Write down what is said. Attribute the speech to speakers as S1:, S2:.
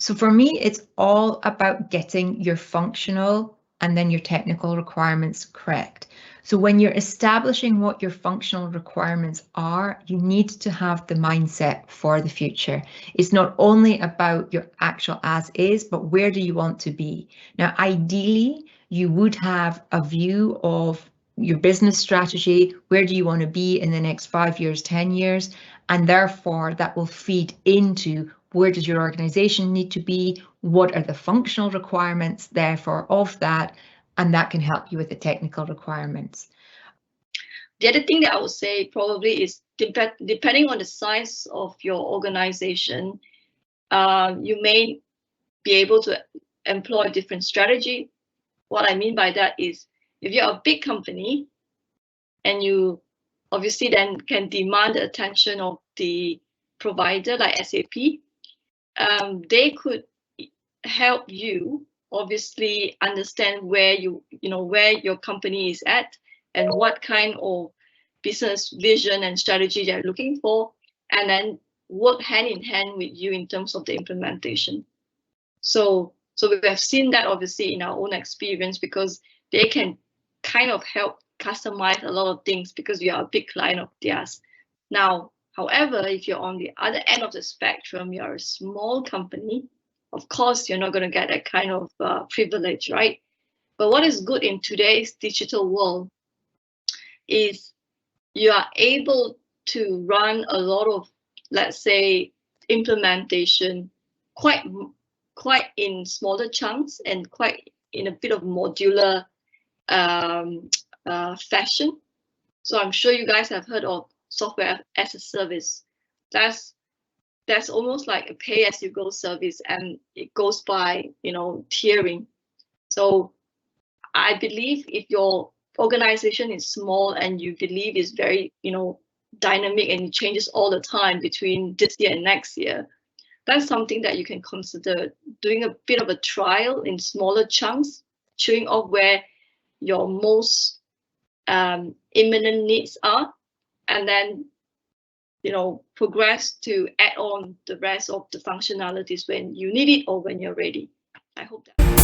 S1: So for me, it's all about getting your functional and then your technical requirements correct. So when you're establishing what your functional requirements are, you need to have the mindset for the future. It's not only about your actual as is, but where do you want to be? Now, ideally, you would have a view of your business strategy. Where do you want to be in the next 5 years, 10 years? And therefore, that will feed into where does your organization need to be? What are the functional requirements therefore of that? And that can help you with the technical requirements.
S2: The other thing that I would say probably is depending on the size of your organization, you may be able to employ a different strategy. What I mean by that is if you're a big company and you obviously then can demand the attention of the provider like SAP, they could help you obviously understand where where your company is at and what kind of business vision and strategy they're looking for, and then work hand in hand with you in terms of the implementation. So we have seen that obviously in our own experience, because they can kind of help customize a lot of things because you are a big client of theirs. Now, however, if you're on the other end of the spectrum, you're a small company, of course, you're not going to get that kind of privilege, right? But what is good in today's digital world is you are able to run a lot of, let's say, implementation quite in smaller chunks and quite in a bit of modular fashion. So I'm sure you guys have heard of software as a service. That's almost like a pay-as-you-go service, and it goes by, tiering. So I believe if your organization is small and you believe it's very, dynamic and it changes all the time between this year and next year, that's something that you can consider doing a bit of a trial in smaller chunks, chewing off where your most imminent needs are, and then progress to add on the rest of the functionalities when you need it or when you're ready. I hope that.